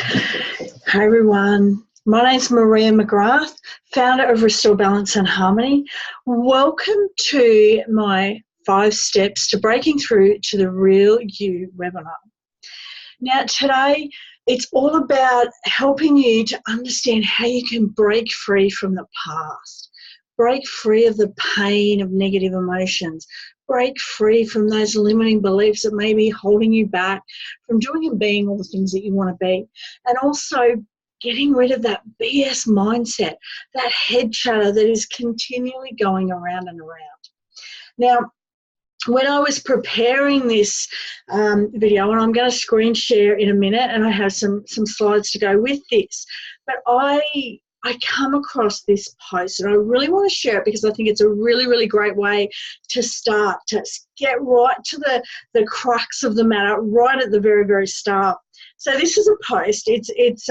Hi everyone, my name's Maria McGrath, founder of Restore Balance and Harmony. Welcome to my 5 steps to breaking through to the Real You webinar. Now today it's all about helping you to understand how you can break free from the past, break free of the pain of negative emotions, break free from those limiting beliefs that may be holding you back from doing and being all the things that you want to be, and also getting rid of that BS mindset, that head chatter that is continually going around and around. Now, when I was preparing this video, and I'm going to screen share in a minute, and I have some slides to go with this, but I come across this post and I really want to share it because I think it's a really, really great way to start, to get right to the crux of the matter right at the very, very start. So this is a post. It's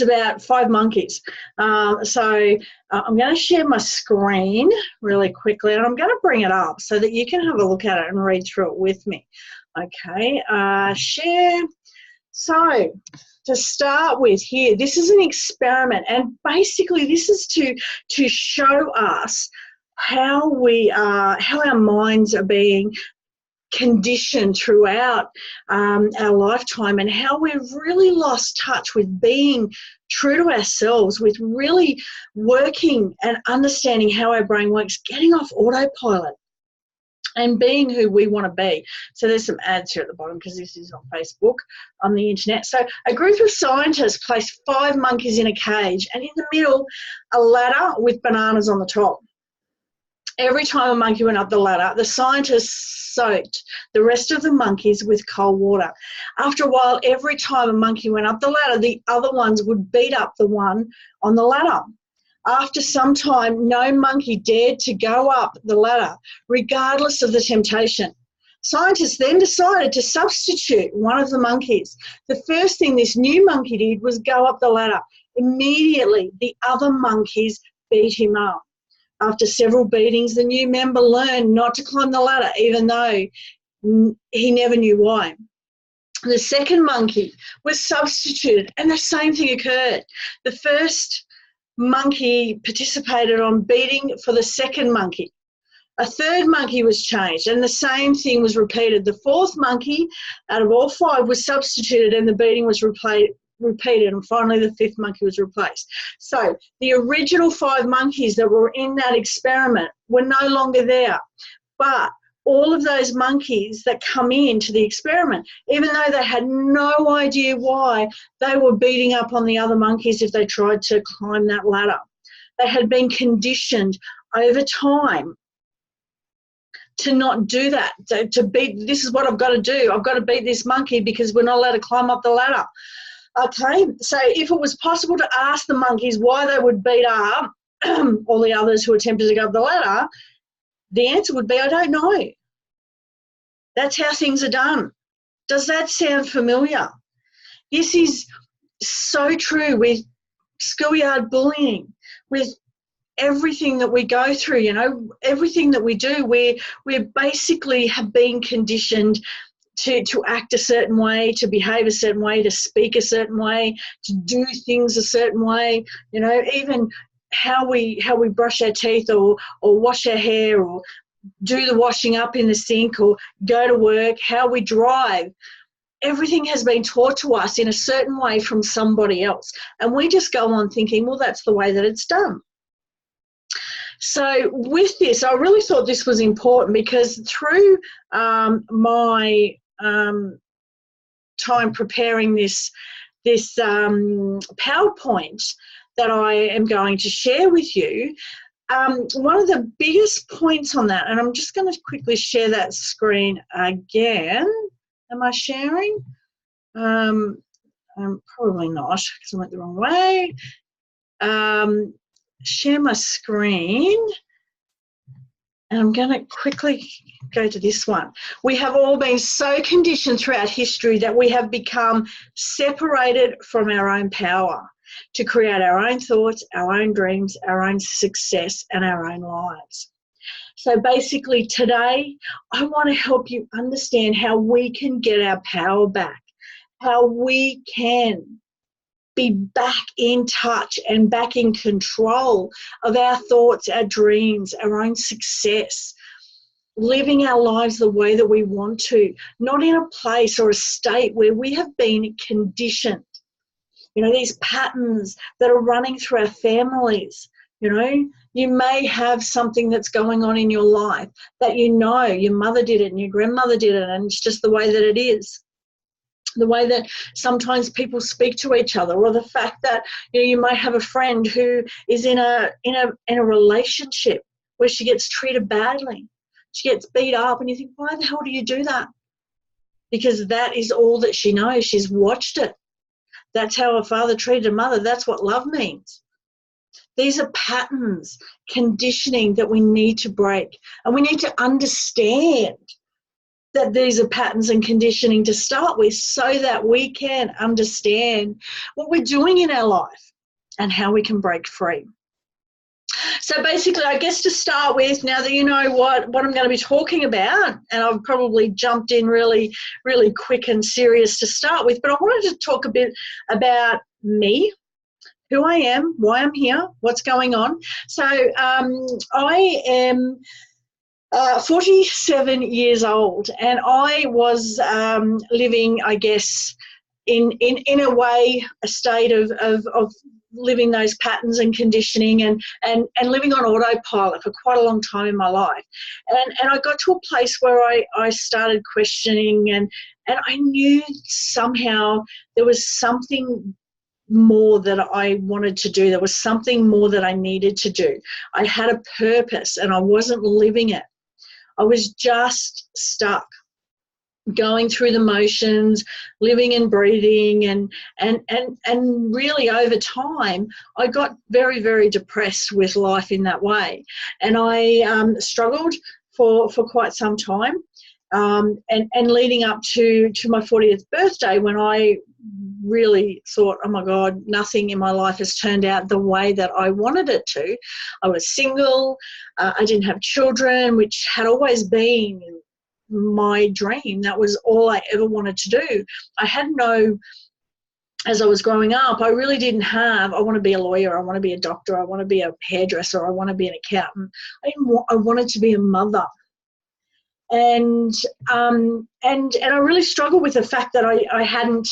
about 5 monkeys. I'm going to share my screen really quickly, and I'm going to bring it up so that you can have a look at it and read through it with me. Okay, share. So to start with here, this is an experiment, and basically this is to show us how our minds are being conditioned throughout our lifetime, and how we've really lost touch with being true to ourselves, with really working and understanding how our brain works, getting off autopilot and being who we want to be. So there's some ads here at the bottom because this is on Facebook, on the internet. So a group of scientists placed 5 monkeys in a cage, and in the middle a ladder with bananas on the top. Every time a monkey went up the ladder, the scientists soaked the rest of the monkeys with cold water. After a while, every time a monkey went up the ladder, the other ones would beat up the one on the ladder. After some time, no monkey dared to go up the ladder, regardless of the temptation. Scientists then decided to substitute one of the monkeys. The first thing this new monkey did was go up the ladder. Immediately, the other monkeys beat him up. After several beatings, the new member learned not to climb the ladder, even though he never knew why. The second monkey was substituted, and the same thing occurred. The first monkey participated on beating for the second monkey. A third monkey was changed, and the same thing was repeated. The fourth monkey out of all 5 was substituted, and the beating was repeated, and finally the 5th monkey was replaced. So the original 5 monkeys that were in that experiment were no longer there, but all of those monkeys that come into the experiment, even though they had no idea why, they were beating up on the other monkeys if they tried to climb that ladder. They had been conditioned over time to not do that, to beat, this is what I've got to do. I've got to beat this monkey because we're not allowed to climb up the ladder. Okay, so if it was possible to ask the monkeys why they would beat up all the others who attempted to go up the ladder, the answer would be, I don't know. That's how things are done. Does that sound familiar? This is so true with schoolyard bullying, with everything that we go through, you know, everything that we do, we basically have been conditioned to act a certain way, to behave a certain way, to speak a certain way, to do things a certain way, you know, even how we brush our teeth or wash our hair or do the washing up in the sink or go to work, how we drive. Everything has been taught to us in a certain way from somebody else, and we just go on thinking, well, that's the way that it's done. So with this, I really thought this was important because through my time preparing this PowerPoint that I am going to share with you, one of the biggest points on that, and I'm just going to quickly share that screen again. Am I sharing? Probably not because I went the wrong way. Share my screen, and I'm going to quickly go to this one. We have all been so conditioned throughout history that we have become separated from our own power to create our own thoughts, our own dreams, our own success, and our own lives. So basically today, I want to help you understand how we can get our power back how we can be back in touch and back in control of our thoughts, our dreams, our own success, living our lives the way that we want to, not in a place or a state where we have been conditioned. You know, these patterns that are running through our families. You know, you may have something that's going on in your life that you know your mother did it and your grandmother did it, and it's just the way that it is. The way that sometimes people speak to each other, or the fact that, you know, you might have a friend who is in a relationship where she gets treated badly, she gets beat up, and you think, why the hell do you do that? Because that is all that she knows. She's watched it. That's how her father treated her mother. That's what love means. These are patterns, conditioning that we need to break, and we need to understand that these are patterns and conditioning to start with, so that we can understand what we're doing in our life and how we can break free. So basically, I guess to start with, now that you know what I'm going to be talking about, and I've probably jumped in really, really quick and serious to start with, but I wanted to talk a bit about me, who I am, why I'm here, what's going on. So I am 47 years old, and I was living, I guess, in a way, a state of living those patterns and conditioning and living on autopilot for quite a long time in my life. And I got to a place where I started questioning, and I knew somehow there was something more that I wanted to do. There was something more that I needed to do. I had a purpose and I wasn't living it. I was just stuck, going through the motions, living and breathing, and really over time I got very, very depressed with life in that way. And I struggled for quite some time, and leading up to my 40th birthday, when I really thought, oh my God, nothing in my life has turned out the way that I wanted it to. I was single, I didn't have children, which had always been my dream. That was all I ever wanted to do. I had no, as I was growing up, I really didn't have, I want to be a lawyer, I want to be a doctor, I want to be a hairdresser, I want to be an accountant. I wanted to be a mother. And I really struggled with the fact that I hadn't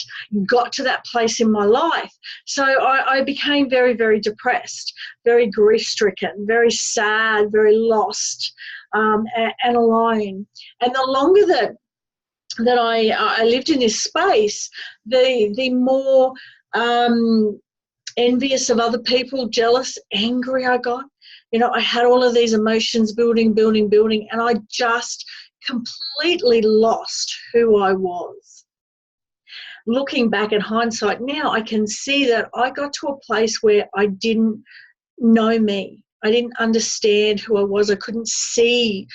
got to that place in my life. So I became very, very depressed, very grief-stricken, very sad, very lost, and alone. And the longer that I lived in this space, the more envious of other people, jealous, angry I got. You know, I had all of these emotions building, and I just completely lost who I was. Looking back at hindsight now, I can see that I got to a place where I didn't know me. I didn't understand who I was. I couldn't see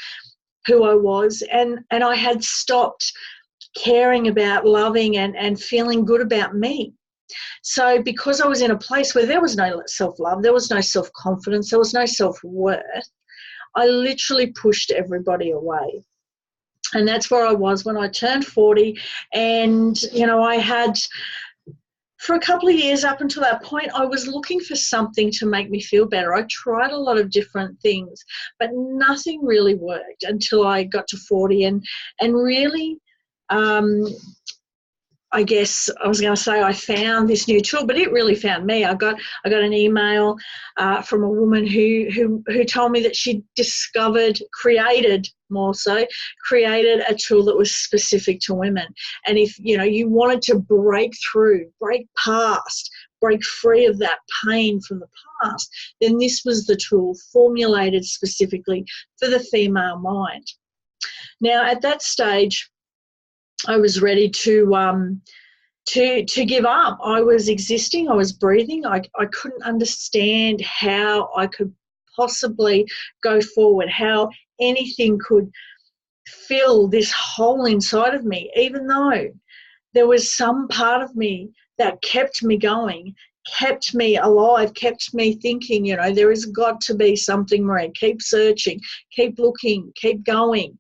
who I was, and I had stopped caring about loving and feeling good about me. So because I was in a place where there was no self-love, there was no self-confidence, there was no self-worth, I literally pushed everybody away. And that's where I was when I turned 40. And, you know, I had, for a couple of years up until that point, I was looking for something to make me feel better. I tried a lot of different things, but nothing really worked until I got to 40 and really, I guess I was going to say I found this new tool, but it really found me. I got an email from a woman who told me that she created a tool that was specific to women. And if, you know, you wanted to break through, break past, break free of that pain from the past, then this was the tool formulated specifically for the female mind. Now, at that stage, I was ready to give up. I was existing, I was breathing. I couldn't understand how I could possibly go forward, how anything could fill this hole inside of me, even though there was some part of me that kept me going, kept me alive, kept me thinking, you know, there has got to be something more. Keep searching, keep looking, keep going.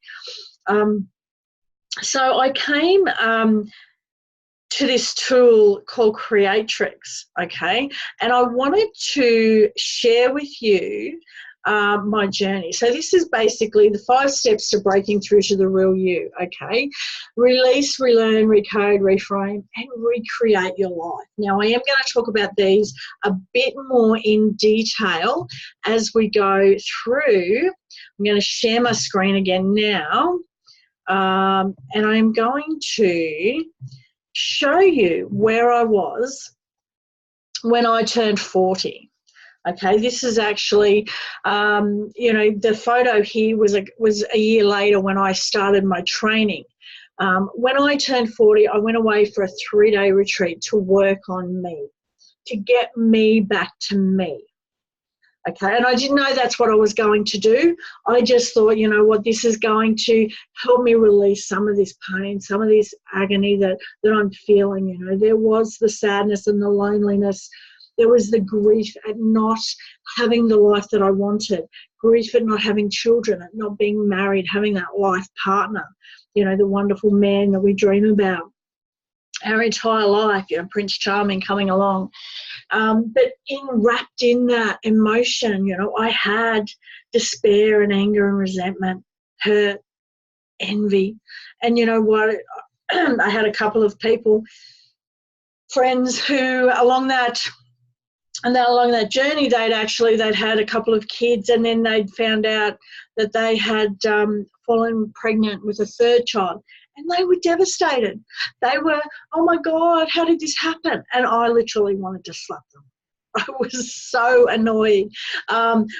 So I came to this tool called Creatrix, okay? And I wanted to share with you my journey. So this is basically the 5 steps to breaking through to the real you, okay? Release, relearn, recode, reframe, and recreate your life. Now, I am going to talk about these a bit more in detail as we go through. I'm going to share my screen again now, and I'm going to show you where I was when I turned 40. Okay, this is actually, you know, the photo here was a year later when I started my training. When I turned 40, I went away for a 3-day retreat to work on me, to get me back to me. Okay, and I didn't know that's what I was going to do. I just thought, you know what, this is going to help me release some of this pain, some of this agony that I'm feeling. You know, there was the sadness and the loneliness. There was the grief at not having the life that I wanted, grief at not having children, at not being married, having that life partner, you know, the wonderful man that we dream about. Our entire life, you know, Prince Charming coming along. But wrapped in that emotion, you know, I had despair and anger and resentment, hurt, envy. And you know what? I had a couple of people, friends who along that journey, they'd had a couple of kids, and then they'd found out that they had fallen pregnant with a 3rd child, and they were devastated. They were, oh my God, how did this happen? And I literally wanted to slap them. I was so annoyed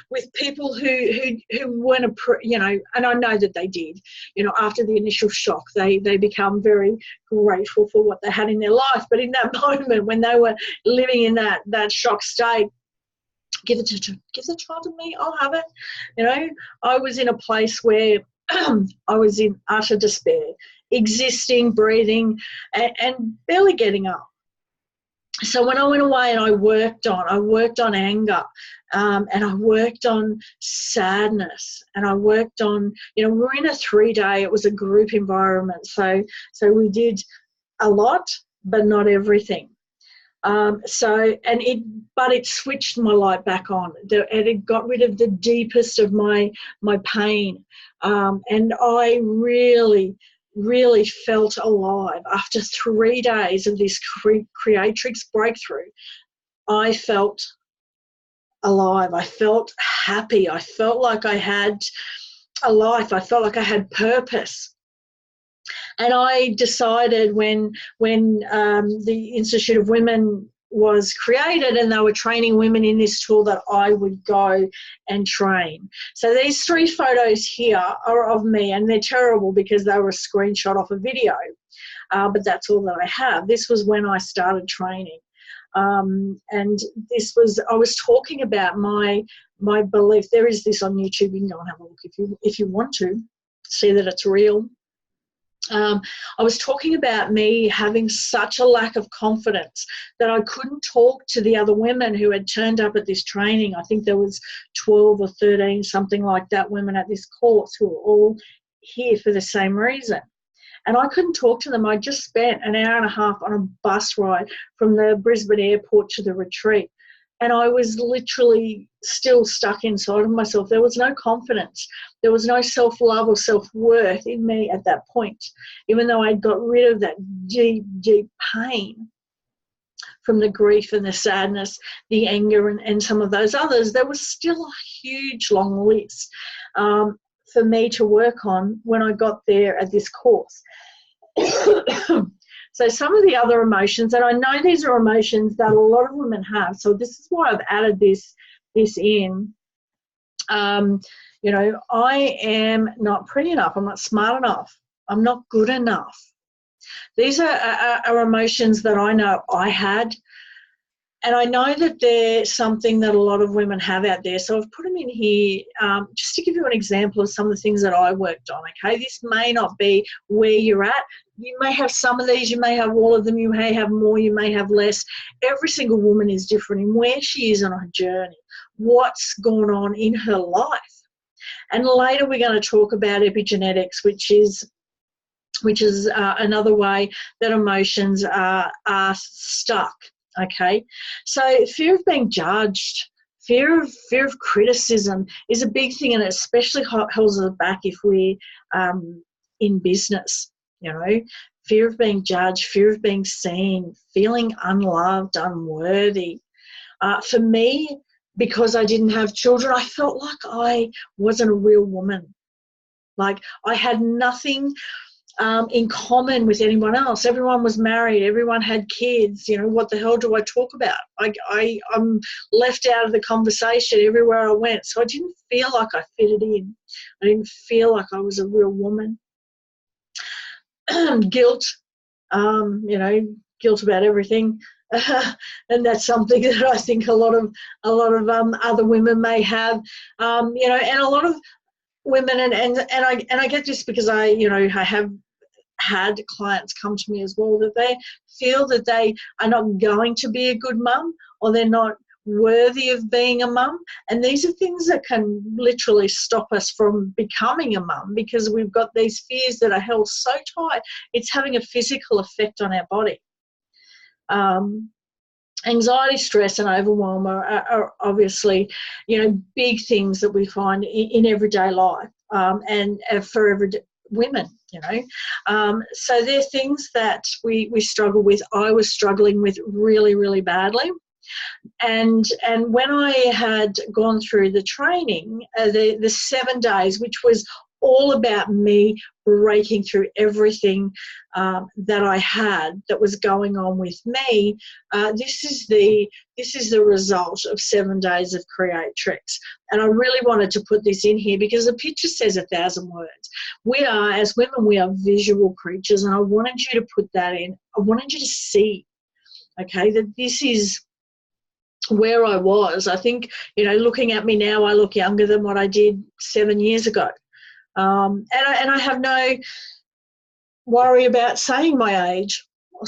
with people who weren't, you know, and I know that they did, you know, after the initial shock, they become very grateful for what they had in their life. But in that moment when they were living in that shock state, give the child to me, I'll have it. You know, I was in a place where I was in utter despair, existing, breathing, and barely getting up. So when I went away and I worked on anger, and I worked on sadness, and I worked on, you know, we were in a 3-day, it was a group environment. So we did a lot, but not everything. But it switched my light back on, and it got rid of the deepest of my pain. And I really felt alive after 3 days of this Creatrix breakthrough. I felt alive. I felt happy. I felt like I had a life. I felt like I had purpose. And I decided when the Institute of Women was created and they were training women in this tool that I would go and train. So these 3 photos here are of me, and they're terrible because they were a screenshot off a video, but that's all that I have. This was when I started training. And this was, I was talking about my belief. There is this on YouTube. You can go and have a look if you want to see that it's real. I was talking about me having such a lack of confidence that I couldn't talk to the other women who had turned up at this training. I think there was 12 or 13, something like that, women at this course who were all here for the same reason. And I couldn't talk to them. I just spent an hour and a half on a bus ride from the Brisbane airport to the retreat. And I was literally still stuck inside of myself. There was no confidence. There was no self-love or self-worth in me at that point. Even though I got rid of that deep, deep pain from the grief and the sadness, the anger and some of those others, there was still a huge long list for me to work on when I got there at this course. So some of the other emotions, and I know these are emotions that a lot of women have, so this is why I've added this in. You know, I am not pretty enough. I'm not smart enough. I'm not good enough. These are emotions that I know I had, and I know that they're something that a lot of women have out there. So I've put them in here just to give you an example of some of the things that I worked on, okay? This may not be where you're at. You may have some of these, you may have all of them, you may have more, you may have less. Every single woman is different in where she is on her journey, what's gone on in her life. And later we're going to talk about epigenetics, which is which is another way that emotions are stuck. Okay, so fear of being judged, fear of criticism is a big thing, and it especially holds us back if we're in business. You know, fear of being judged, fear of being seen, feeling unloved, unworthy. For me, because I didn't have children, I felt like I wasn't a real woman. Like I had nothing in common with anyone else. Everyone was married. Everyone had kids. You know, what the hell do I talk about? I'm left out of the conversation everywhere I went. So I didn't feel like I fitted in. I didn't feel like I was a real woman. Guilt, you know, guilt about everything. And that's something that I think a lot of other women may have. You know, and a lot of women, and I get this because I have had clients come to me as well, that they feel that they are not going to be a good mum, or they're not worthy of being a mum. And these are things that can literally stop us from becoming a mum, because we've got these fears that are held so tight, it's having a physical effect on our body. Anxiety, stress and overwhelm are obviously, you know, big things that we find in everyday life, and for everyday women, you know. So they're things that we struggle with. I was struggling with really, really badly. And when I had gone through the training, the 7 days, which was all about me breaking through everything that I had that was going on with me, this is the result of 7 days of Creatrix. And I really wanted to put this in here because the picture says 1,000 words. We are, as women, we are visual creatures, and I wanted you to put that in. I wanted you to see, okay, that this is where I was. I think, you know, looking at me now, I look younger than what I did 7 years ago. And I have no worry about saying my age or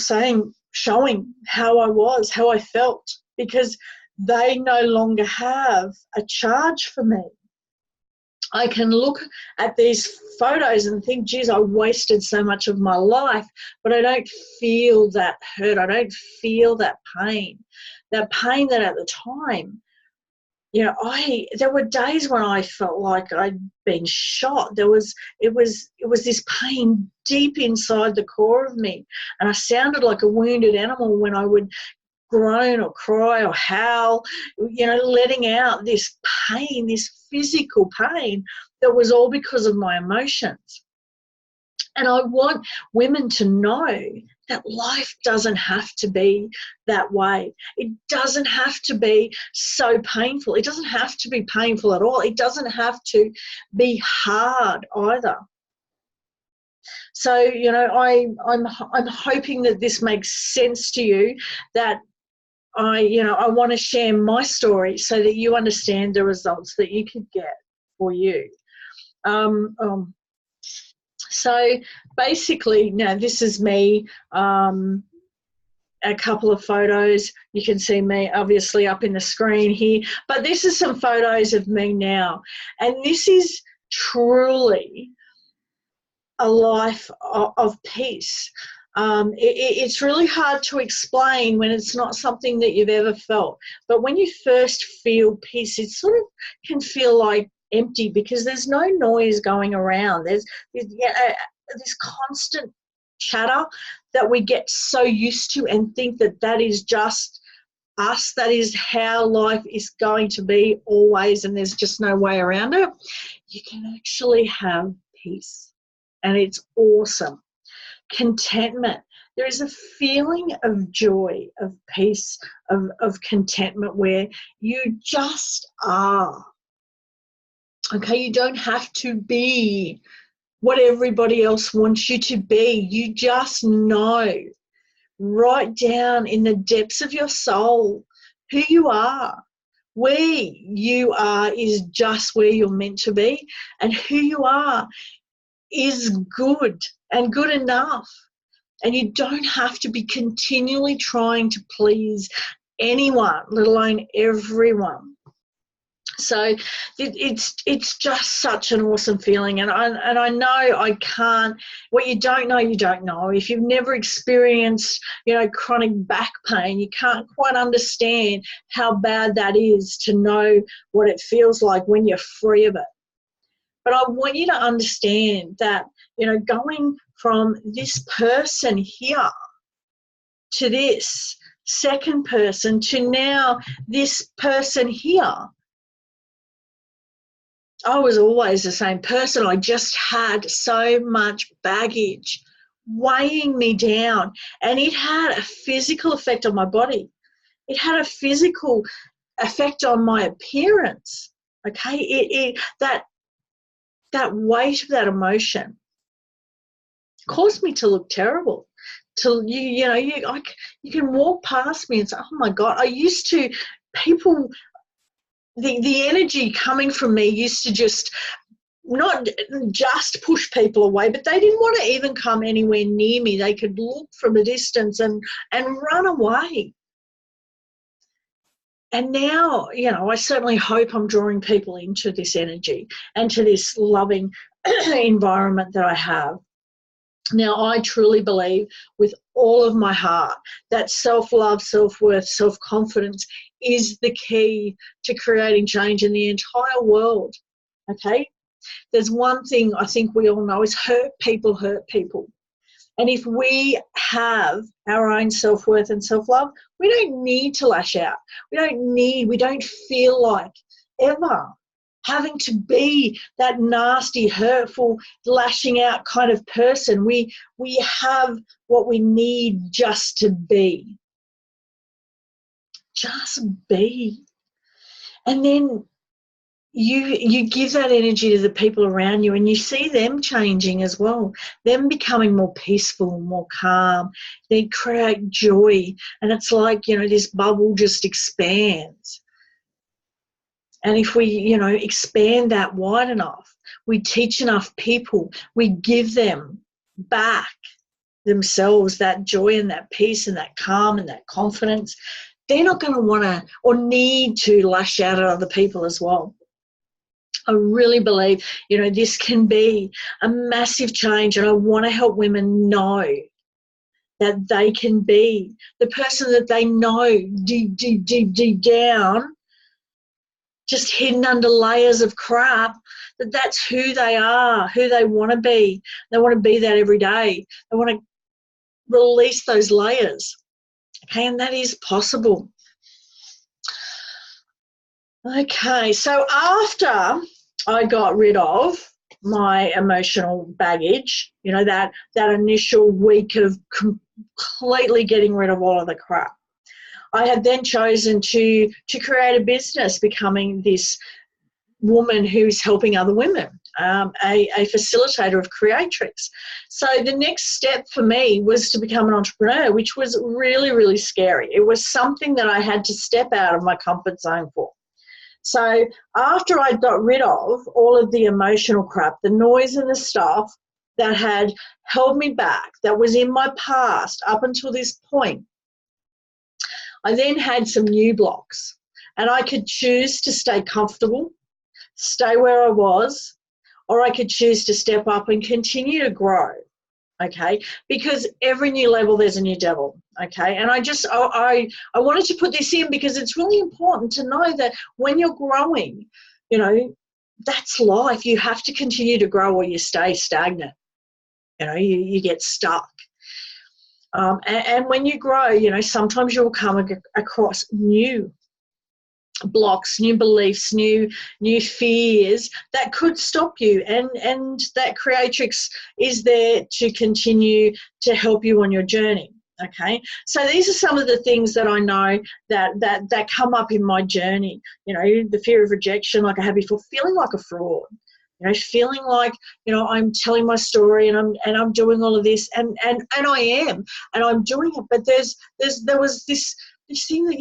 showing how I was, how I felt, because they no longer have a charge for me. I can look at these photos and think, geez, I wasted so much of my life, but I don't feel that hurt. I don't feel that pain. That pain that at the time, you know, there were days when I felt like I'd been shot. It was this pain deep inside the core of me, and I sounded like a wounded animal when I would groan or cry or howl, you know, letting out this pain, this physical pain that was all because of my emotions. And I want women to know that life doesn't have to be that way. It doesn't have to be so painful. It doesn't have to be painful at all. It doesn't have to be hard either. So, you know, I'm hoping that this makes sense to you, that I want to share my story so that you understand the results that you could get for you. So basically, now this is me, a couple of photos. You can see me obviously up in the screen here, but this is some photos of me now. And this is truly a life of peace. It's really hard to explain when it's not something that you've ever felt. But when you first feel peace, it sort of can feel like empty, because there's no noise going around. There's this constant chatter that we get so used to and think that is just us, that is how life is going to be always, and there's just no way around it. You can actually have peace, and it's awesome. Contentment. There is a feeling of joy, of peace, of contentment, where you just are. Okay, you don't have to be what everybody else wants you to be. You just know right down in the depths of your soul who you are. Where you are is just where you're meant to be, and who you are is good and good enough. And you don't have to be continually trying to please anyone, let alone everyone. So it's just such an awesome feeling, and I know I can't. What you don't know, you don't know. If you've never experienced, chronic back pain, you can't quite understand how bad that is to know what it feels like when you're free of it. But I want you to understand that, going from this person here to this second person to now this person here, I was always the same person. I just had so much baggage weighing me down, and it had a physical effect on my body. It had a physical effect on my appearance. Okay, that weight of that emotion caused me to look terrible. Till you can walk past me and say, "Oh my God!" I used to people. The energy coming from me used to just not just push people away, but they didn't want to even come anywhere near me. They could look from a distance and run away. And now, I certainly hope I'm drawing people into this energy and to this loving environment that I have. Now, I truly believe with all of my heart that self-love, self-worth, self-confidence is the key to creating change in the entire world, okay? There's one thing I think we all know is hurt people hurt people. And if we have our own self-worth and self-love, we don't need to lash out. We don't feel like ever having to be that nasty, hurtful, lashing out kind of person. We have what we need just to be. Just be. And then you give that energy to the people around you, and you see them changing as well, them becoming more peaceful, more calm. They create joy, and it's like, this bubble just expands. And if we, expand that wide enough, we teach enough people, we give them back themselves that joy and that peace and that calm and that confidence, they're not going to want to or need to lash out at other people as well. I really believe, this can be a massive change, and I want to help women know that they can be the person that they know deep down, just hidden under layers of crap, that's who they are, who they want to be. They want to be that every day. They want to release those layers, okay, and that is possible. Okay, so after I got rid of my emotional baggage, that initial week of completely getting rid of all of the crap, I had then chosen to create a business, becoming this woman who's helping other women, a facilitator of creatrix. So the next step for me was to become an entrepreneur, which was really, really scary. It was something that I had to step out of my comfort zone for. So after I got rid of all of the emotional crap, the noise and the stuff that had held me back, that was in my past up until this point, I then had some new blocks, and I could choose to stay comfortable, stay where I was, or I could choose to step up and continue to grow, okay? Because every new level, there's a new devil, okay? And I wanted to put this in because it's really important to know that when you're growing, that's life. You have to continue to grow or you stay stagnant. You get stuck. And when you grow, sometimes you'll come across new blocks, new beliefs, new fears that could stop you, and that creatrix is there to continue to help you on your journey. Okay, so these are some of the things that I know that come up in my journey. The fear of rejection, like I had before, feeling like a fraud. Feeling like, I'm telling my story and I'm doing all of this, and I am, and I'm doing it. But there was this thing that,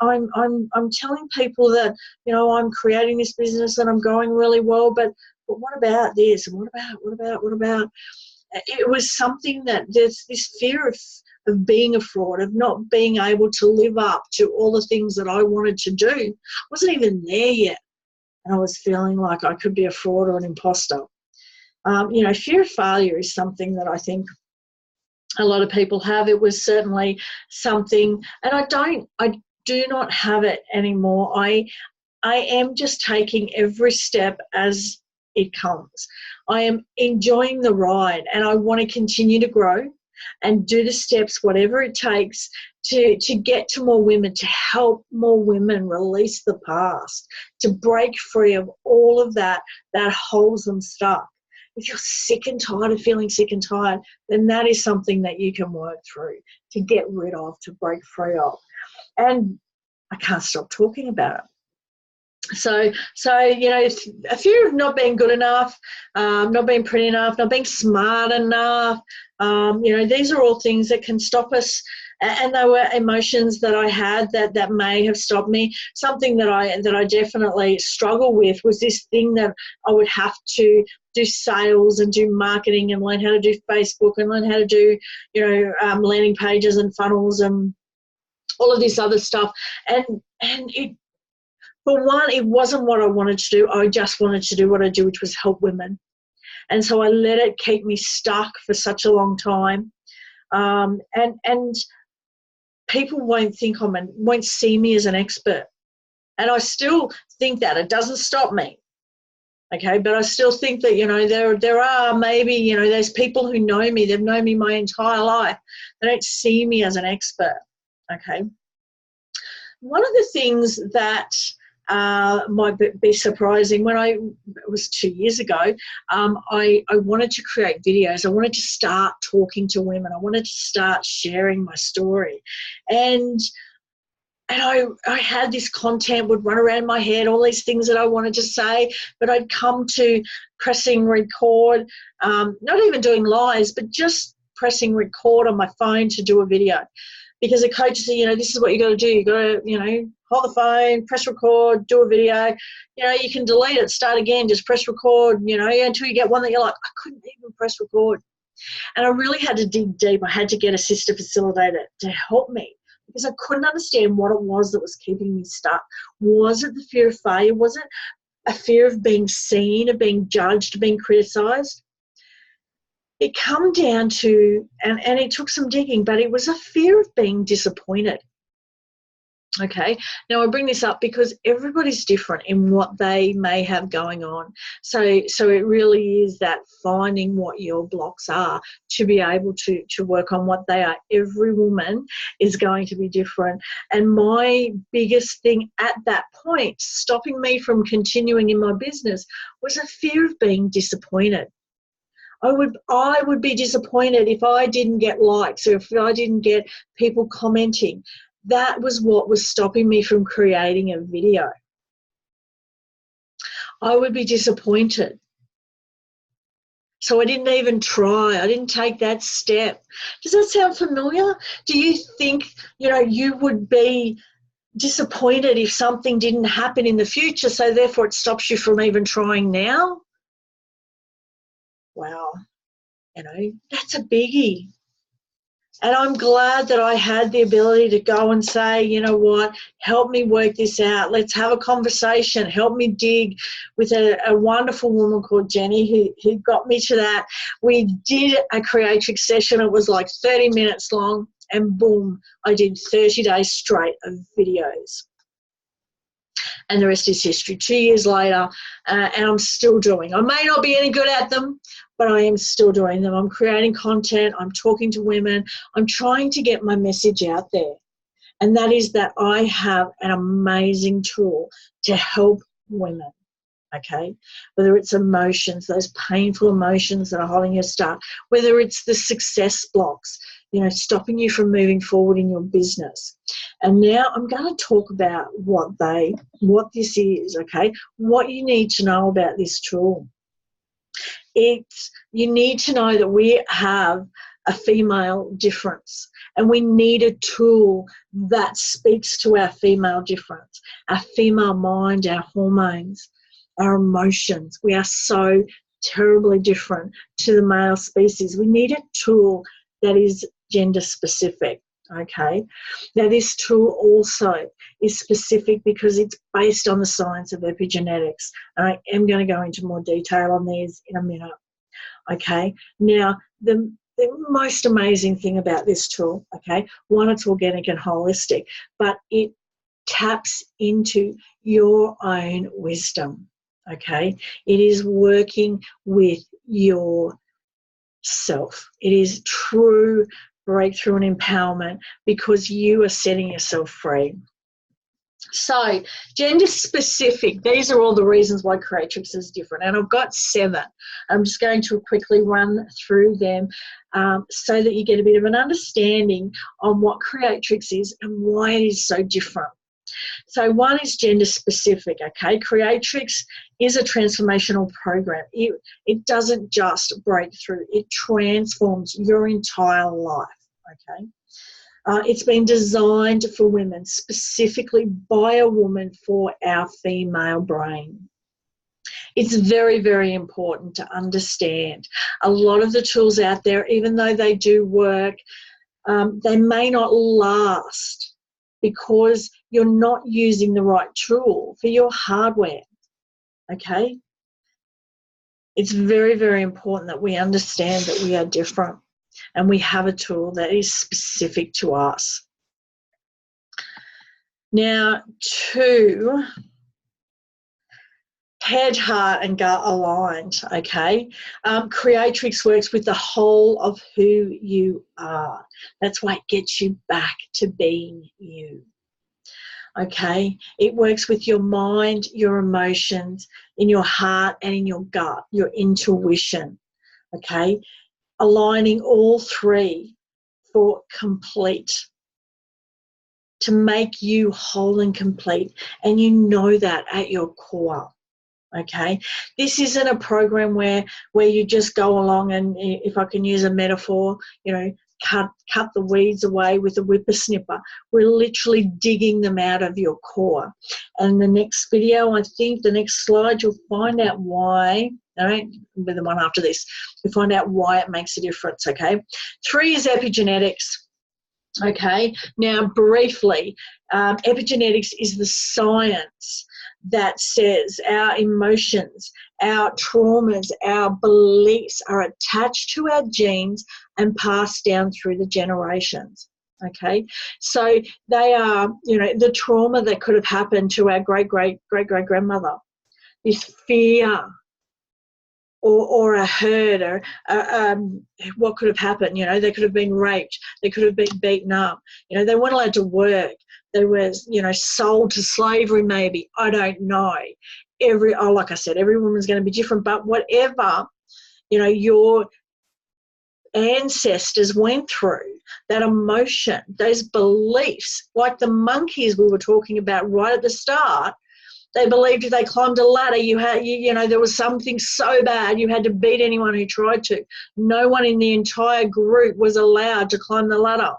I'm telling people that, I'm creating this business and I'm going really well, but what about this? And what about? It was something that there's this fear of being a fraud, of not being able to live up to all the things that I wanted to do. I wasn't even there yet. and I was feeling like I could be a fraud or an imposter. Fear of failure is something that I think a lot of people have. It was certainly something, and I do not have it anymore. I am just taking every step as it comes. I am enjoying the ride, and I want to continue to grow and do the steps, whatever it takes, to get to more women, to help more women release the past, to break free of all of that holds them stuck. If you're sick and tired of feeling sick and tired, then that is something that you can work through, to get rid of, to break free of. And I can't stop talking about it. So a fear of not being good enough, not being pretty enough, not being smart enough, these are all things that can stop us. And they were emotions that I had that may have stopped me. Something that I definitely struggle with was this thing that I would have to do sales and do marketing and learn how to do Facebook and learn how to do, landing pages and funnels and all of this other stuff. And it, for one, it wasn't what I wanted to do. I just wanted to do what I do, which was help women. And so I let it keep me stuck for such a long time. And people won't see me as an expert. And I still think that. It doesn't stop me. Okay, but I still think that, there are maybe, there's people who know me. They've known me my entire life. They don't see me as an expert. Okay. One of the things that might be surprising, it was 2 years ago, I wanted to create videos. I wanted to start talking to women. I wanted to start sharing my story. And I had this content would run around my head, all these things that I wanted to say, but I'd come to pressing record, not even doing lives, but just pressing record on my phone to do a video. Because the coach said, this is what you got to do. You got to, hold the phone, press record, do a video. You can delete it, start again, just press record, until you get one that you're like, I couldn't even press record. And I really had to dig deep. I had to get a sister facilitator to help me because I couldn't understand what it was that was keeping me stuck. Was it the fear of failure? Was it a fear of being seen, of being judged, being criticised? It come down to, and it took some digging, but it was a fear of being disappointed. Okay, now I bring this up because everybody's different in what they may have going on. So it really is that finding what your blocks are to be able to work on what they are. Every woman is going to be different. And my biggest thing at that point, stopping me from continuing in my business, was a fear of being disappointed. I would be disappointed if I didn't get likes or if I didn't get people commenting. That was what was stopping me from creating a video. I would be disappointed. So I didn't even try. I didn't take that step. Does that sound familiar? Do you think, you would be disappointed if something didn't happen in the future, so therefore it stops you from even trying now? Wow, that's a biggie. And I'm glad that I had the ability to go and say, you know what, help me work this out. Let's have a conversation. Help me dig with a wonderful woman called Jenny who got me to that. We did a creatrix session. It was like 30 minutes long, and boom, I did 30 days straight of videos. And the rest is history. 2 years later, and I'm still doing. I may not be any good at them, but I am still doing them. I'm creating content. I'm talking to women. I'm trying to get my message out there. And that is that I have an amazing tool to help women, okay? Whether it's emotions, those painful emotions that are holding you stuck, whether it's the success blocks, stopping you from moving forward in your business. And now I'm going to talk about what this is, okay? What you need to know about this tool. You need to know that we have a female difference, and we need a tool that speaks to our female difference, our female mind, our hormones, our emotions. We are so terribly different to the male species. We need a tool that is gender specific, Okay, now this tool also is specific because it's based on the science of epigenetics, and I am going to go into more detail on these in a minute. Okay, now the most amazing thing about this tool, okay, one, it's organic and holistic, but it taps into your own wisdom. Okay, it is working with your self. It is true breakthrough and empowerment because you are setting yourself free. So, gender specific, these are all the reasons why Creatrix is different. And I've got 7. I'm just going to quickly run through them so that you get a bit of an understanding on what Creatrix is and why it is so different. So 1 is gender specific, okay? Creatrix is a transformational program. It doesn't just break through, it transforms your entire life, okay? It's been designed for women, specifically by a woman for our female brain. It's very, very important to understand. A lot of the tools out there, even though they do work, they may not last because you're not using the right tool for your hardware, okay? It's very, very important that we understand that we are different and we have a tool that is specific to us. Now, 2, head, heart and gut aligned, okay? Creatrix works with the whole of who you are. That's why it gets you back to being you, okay? It works with your mind, your emotions, in your heart and in your gut, your intuition, okay? Aligning all 3 for complete, to make you whole and complete, and you know that at your core. Okay, this isn't a program where you just go along and, if I can use a metaphor, you know, cut the weeds away with a whippersnipper. We're literally digging them out of your core. And the next video, I think the next slide, you'll find out why. All right, with the one after this, you'll find out why it makes a difference. Okay, 3 is epigenetics. Okay, now briefly, epigenetics is the science that says our emotions, our traumas, our beliefs are attached to our genes and passed down through the generations. Okay, so they are, you know, the trauma that could have happened to our great-great-great-great-grandmother, this fear, or a hurt, or what could have happened. You know, they could have been raped, they could have been beaten up, you know, they weren't allowed to work, they were, you know, sold to slavery maybe, I don't know. Like I said, every woman's going to be different, but whatever, you know, your ancestors went through, that emotion, those beliefs, like the monkeys we were talking about right at the start. They believed if they climbed a ladder, you know, there was something so bad you had to beat anyone who tried to. No one in the entire group was allowed to climb the ladder.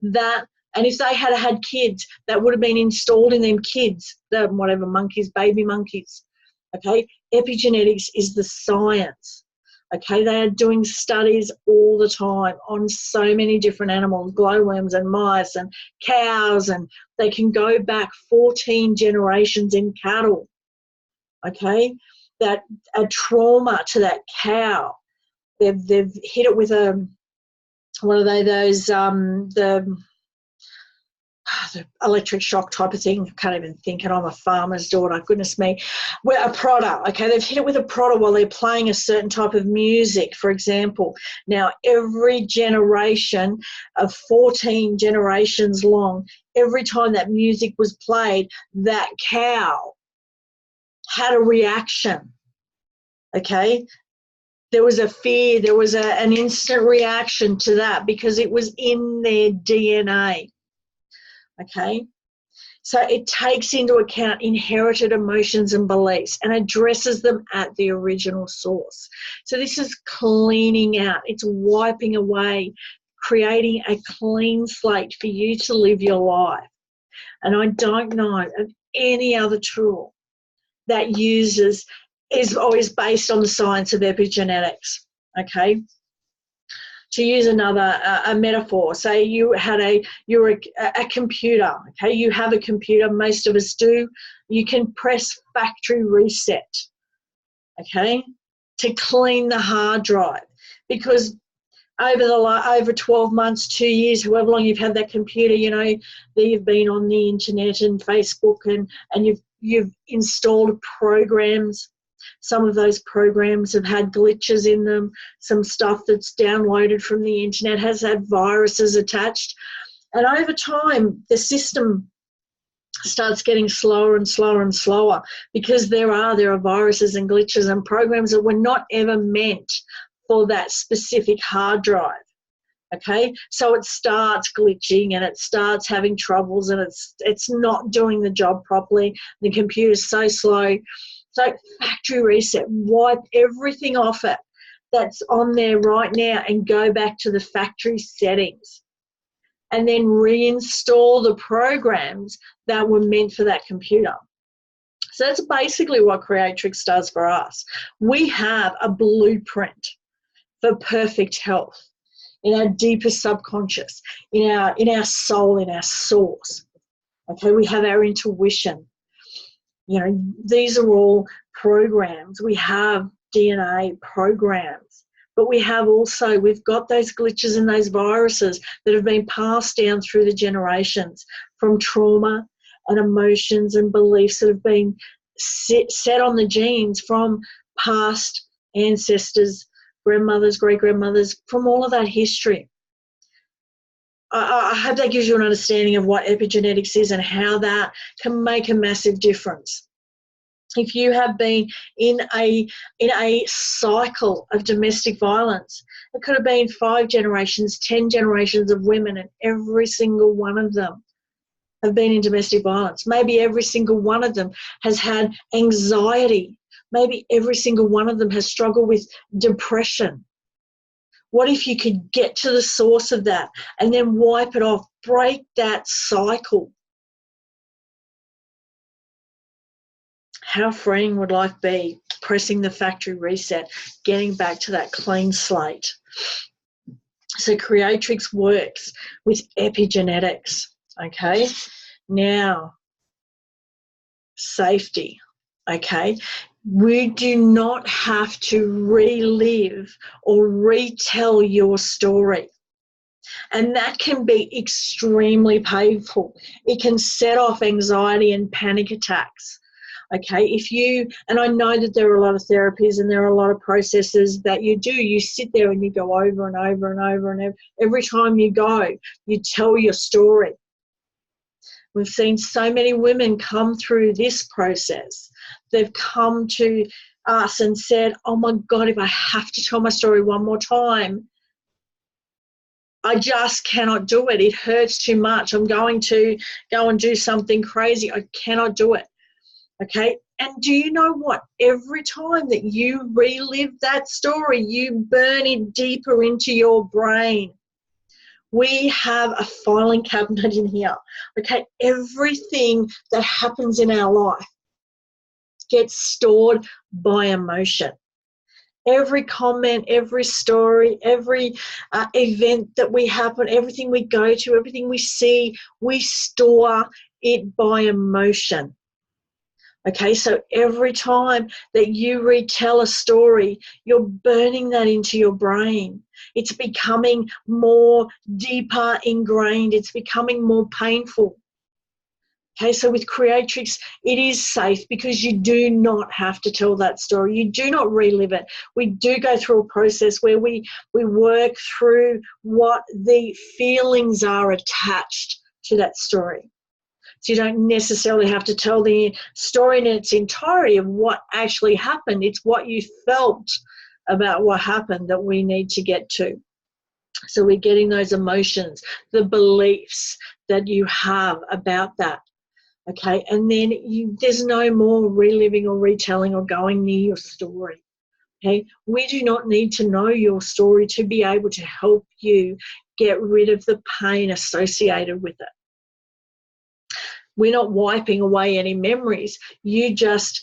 And if they had had kids, that would have been installed in them kids, the whatever monkeys, baby monkeys. Okay, epigenetics is the science. Okay, they are doing studies all the time on so many different animals, glowworms and mice and cows, and they can go back 14 generations in cattle. Okay, that a trauma to that cow, they've hit it with a, what are they, those the electric shock type of thing. I can't even think, and I'm a farmer's daughter, goodness me. We're a prodder, okay? They've hit it with a prodder while they're playing a certain type of music, for example. Now, every generation of 14 generations long, every time that music was played, that cow had a reaction, okay? There was a fear, there was an instant reaction to that because it was in their DNA. Okay, so it takes into account inherited emotions and beliefs and addresses them at the original source. So this is cleaning out, it's wiping away, creating a clean slate for you to live your life. And I don't know of any other tool that is always based on the science of epigenetics. Okay, to use another a metaphor, say you're a computer, okay? You have a computer, most of us do. You can press factory reset, okay, to clean the hard drive, because over 12 months, 2 years, however long you've had that computer, you know, that you've been on the internet and Facebook and you've installed programs. Some of those programs have had glitches in them. Some stuff that's downloaded from the internet has had viruses attached. And over time, the system starts getting slower and slower and slower, because there are viruses and glitches and programs that were not ever meant for that specific hard drive. Okay, so it starts glitching and it starts having troubles, and it's not doing the job properly. The computer's so slow. So factory reset, wipe everything off it that's on there right now and go back to the factory settings, and then reinstall the programs that were meant for that computer. So that's basically what Creatrix does for us. We have a blueprint for perfect health in our deepest subconscious, in our soul, in our source. Okay, we have our intuition. You know, these are all programs. We have DNA programs, but we've got those glitches and those viruses that have been passed down through the generations from trauma and emotions and beliefs that have been set on the genes from past ancestors, grandmothers, great-grandmothers, from all of that history. I hope that gives you an understanding of what epigenetics is and how that can make a massive difference. If you have been in a cycle of domestic violence, it could have been 5 generations, 10 generations of women, and every single one of them have been in domestic violence. Maybe every single one of them has had anxiety. Maybe every single one of them has struggled with depression. What if you could get to the source of that and then wipe it off, break that cycle? How freeing would life be, pressing the factory reset, getting back to that clean slate? So Creatrix works with epigenetics, okay? Now, safety, okay? We do not have to relive or retell your story. And that can be extremely painful. It can set off anxiety and panic attacks. Okay, and I know that there are a lot of therapies and there are a lot of processes that you sit there and you go over and over and over and over. Every time you go, you tell your story. We've seen so many women come through this process. They've come to us and said, oh my God, if I have to tell my story one more time, I just cannot do it. It hurts too much. I'm going to go and do something crazy. I cannot do it. Okay? And do you know what? Every time that you relive that story, you burn it deeper into your brain. We have a filing cabinet in here. Okay? Everything that happens in our life gets stored by emotion. Every comment, every story, every event that we happen, everything we go to, everything we see, we store it by emotion. Okay, so every time that you retell a story, you're burning that into your brain. It's becoming more deeper ingrained. It's becoming more painful. Okay, so with Creatrix, it is safe because you do not have to tell that story. You do not relive it. We do go through a process where we work through what the feelings are attached to that story. So you don't necessarily have to tell the story in its entirety of what actually happened. It's what you felt about what happened that we need to get to. So we're getting those emotions, the beliefs that you have about that. Okay, and then there's no more reliving or retelling or going near your story. Okay, we do not need to know your story to be able to help you get rid of the pain associated with it. We're not wiping away any memories. You just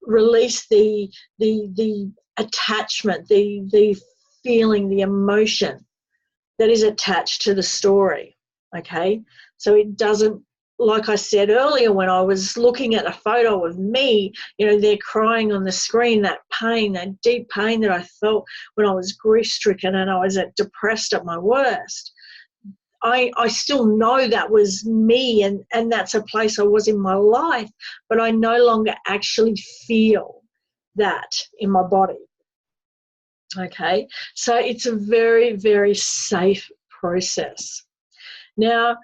release the attachment, the feeling, the emotion that is attached to the story, okay? So it doesn't, like I said earlier when I was looking at a photo of me, you know, they're crying on the screen, that pain, that deep pain that I felt when I was grief-stricken and I was depressed at my worst. I still know that was me, and that's a place I was in my life, but I no longer actually feel that in my body. Okay, so it's a very, very safe process. Now,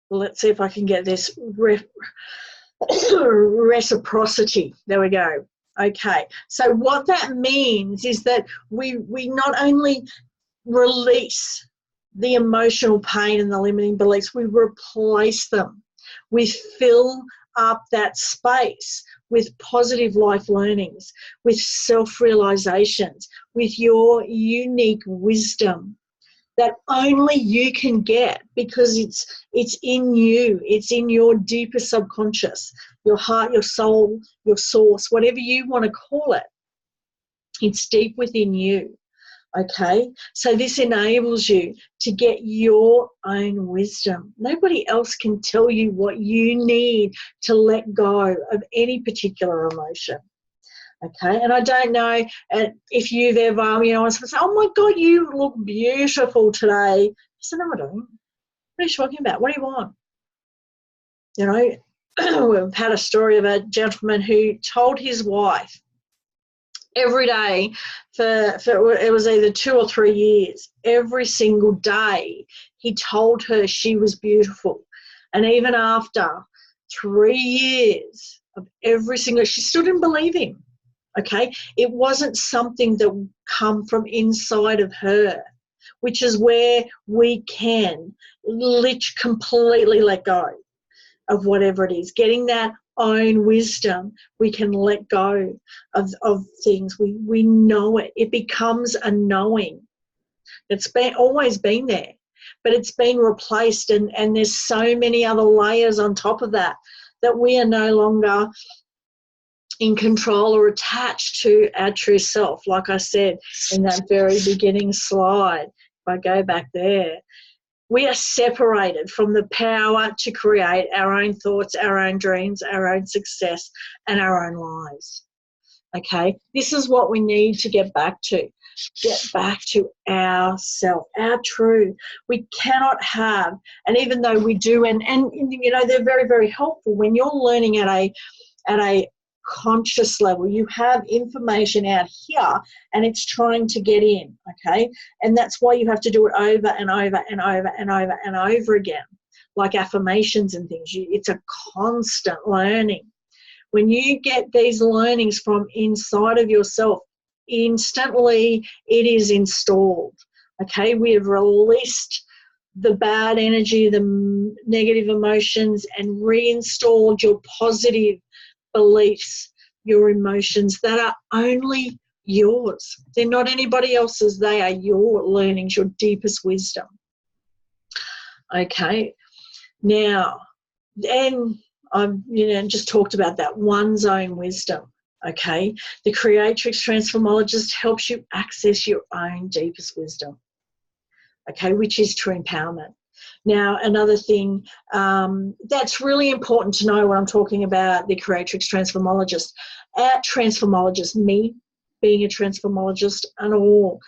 let's see if I can get this reciprocity. There we go. Okay, so what that means is that we not only release the emotional pain and the limiting beliefs, we replace them. We fill up that space with positive life learnings, with self-realizations, with your unique wisdom that only you can get, because it's in you, it's in your deeper subconscious, your heart, your soul, your source, whatever you want to call it. It's deep within you. Okay, so this enables you to get your own wisdom. Nobody else can tell you what you need to let go of any particular emotion. Okay, and I don't know if you've ever, you know, someone say, "Oh my God, you look beautiful today." I said, "No, I don't. What are you talking about? What do you want?" You know, we've had a story of a gentleman who told his wife every day for it was either 2 or 3 years, every single day he told her she was beautiful. And even after 3 years of every single, she still didn't believe him. Okay, it wasn't something that would come from inside of her, which is where we can completely let go of whatever it is. Getting that own wisdom, we can let go of things. We know it. It becomes a knowing. It's always been there, but it's been replaced, and there's so many other layers on top of that we are no longer in control or attached to our true self. Like I said in that very beginning slide, if I go back there, we are separated from the power to create our own thoughts, our own dreams, our own success, and our own lives. Okay, this is what we need to get back to. Get back to ourself, our true. We cannot have, and even though we do, and you know, they're very, very helpful when you're learning at a conscious level. You have information out here and it's trying to get in, okay? And that's why you have to do it over and over and over and over and over again, like affirmations and things. It's a constant learning. When you get these learnings from inside of yourself, instantly it is installed, okay? We have released the bad energy, the negative emotions, and reinstalled your positive beliefs, your emotions that are only yours. They're not anybody else's. They are your learnings, your deepest wisdom. Okay, now, and I've just talked about that, one's own wisdom. Okay, the Creatrix Transformologist helps you access your own deepest wisdom. Okay, which is true empowerment. Now, another thing that's really important to know when I'm talking about the Creatrix Transformologist, our transformologist, me being a transformologist, and all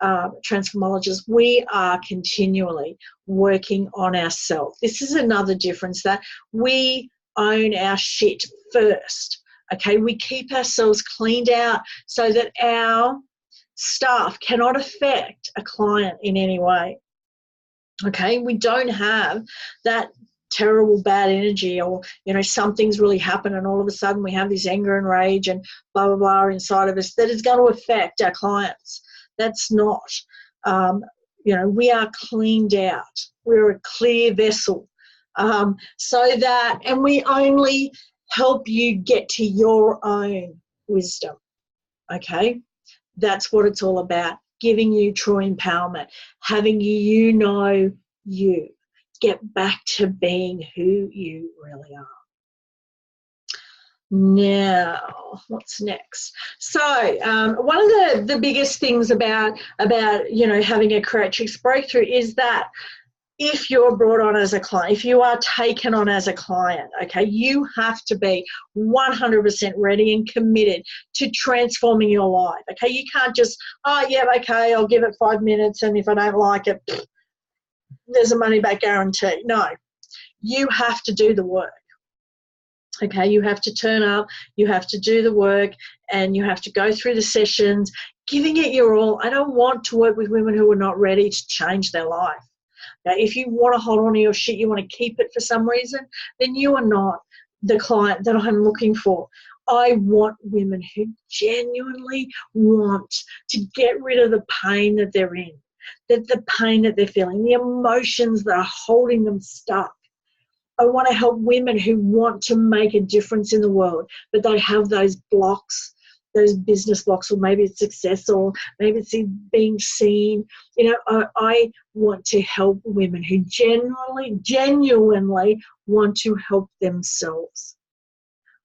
transformologists, we are continually working on ourselves. This is another difference, that we own our shit first. Okay, we keep ourselves cleaned out so that our staff cannot affect a client in any way. Okay, we don't have that terrible bad energy, or something's really happened and all of a sudden we have this anger and rage and blah blah blah inside of us that is going to affect our clients. That's not, we are cleaned out. We're a clear vessel, so that, and we only help you get to your own wisdom. Okay, that's what it's all about. Giving you true empowerment, having you get back to being who you really are. Now, what's next? So, one of the biggest things about having a Creatrix breakthrough is that if you're brought on as a client, if you are taken on as a client, okay, you have to be 100% ready and committed to transforming your life. Okay, you can't just, oh yeah, okay, I'll give it 5 minutes, and if I don't like it, there's a money back guarantee. No, you have to do the work. Okay, you have to turn up, you have to do the work, and you have to go through the sessions, giving it your all. I don't want to work with women who are not ready to change their life. Now, if you want to hold on to your shit, you want to keep it for some reason, then you are not the client that I'm looking for. I want women who genuinely want to get rid of the pain that they're in, the pain that they're feeling, the emotions that are holding them stuck. I want to help women who want to make a difference in the world, but they have those blocks, those business blocks, or maybe it's success, or maybe it's being seen. I want to help women who genuinely want to help themselves.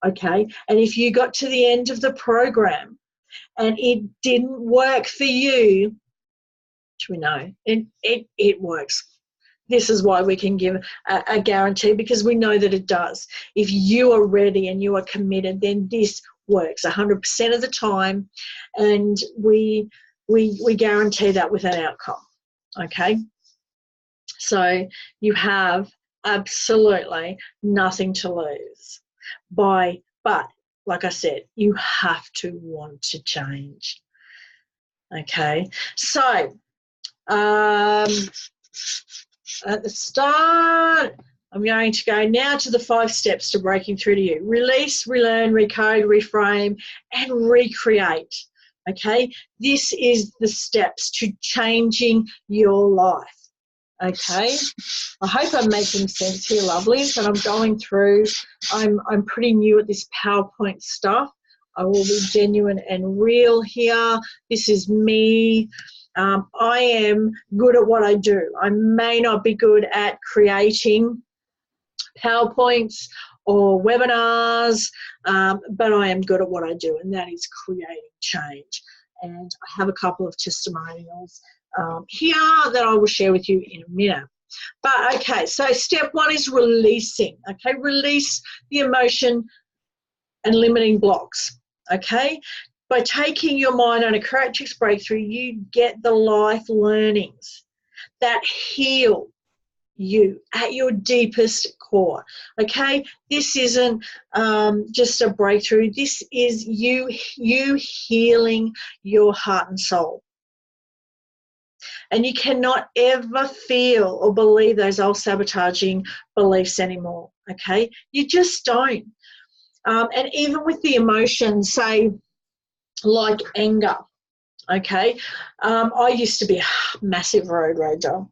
Okay? And if you got to the end of the program and it didn't work for you, which we know, it works. This is why we can give a guarantee, because we know that it does. If you are ready and you are committed, then this works 100% of the time, and we guarantee that with an outcome. Okay? So you have absolutely nothing to lose but like I said, you have to want to change. Okay? So at the start, I'm going to go now to the 5 steps to breaking through to you. Release, relearn, recode, reframe, and recreate. Okay? This is the steps to changing your life. Okay? I hope I'm making sense here, lovelies, and I'm going through. I'm pretty new at this PowerPoint stuff. I will be genuine and real here. This is me. I am good at what I do. I may not be good at creating PowerPoints or webinars, but I am good at what I do, and that is creating change. And I have a couple of testimonials here that I will share with you in a minute. But okay, so step 1 is releasing. Okay, release the emotion and limiting blocks. Okay, by taking your mind on a Creatrix breakthrough, you get the life learnings that heal you at your deepest core. Okay, this isn't just a breakthrough. This is you healing your heart and soul. And you cannot ever feel or believe those old sabotaging beliefs anymore. Okay, you just don't. And even with the emotions, say, like anger, okay? I used to be a massive road rager,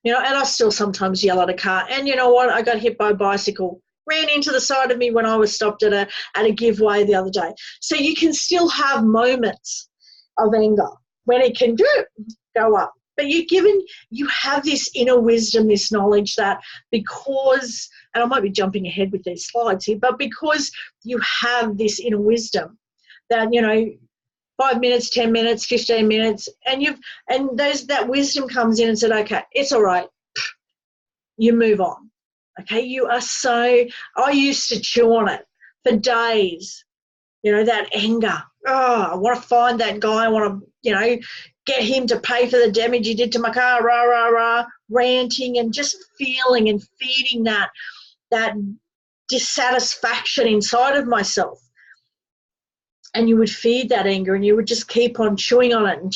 and I still sometimes yell at a car. And you know what? I got hit by a bicycle, ran into the side of me when I was stopped at a giveaway the other day. So you can still have moments of anger when it can go up. But you have this inner wisdom, this knowledge that because, and I might be jumping ahead with these slides here, but because you have this inner wisdom that, 5 minutes, 10 minutes, 15 minutes, and that wisdom comes in and said, okay, it's all right. You move on. Okay, I used to chew on it for days, that anger. Oh, I want to find that guy. I want to, get him to pay for the damage he did to my car, rah, rah, rah, ranting and just feeling and feeding that dissatisfaction inside of myself. And you would feed that anger and you would just keep on chewing on it and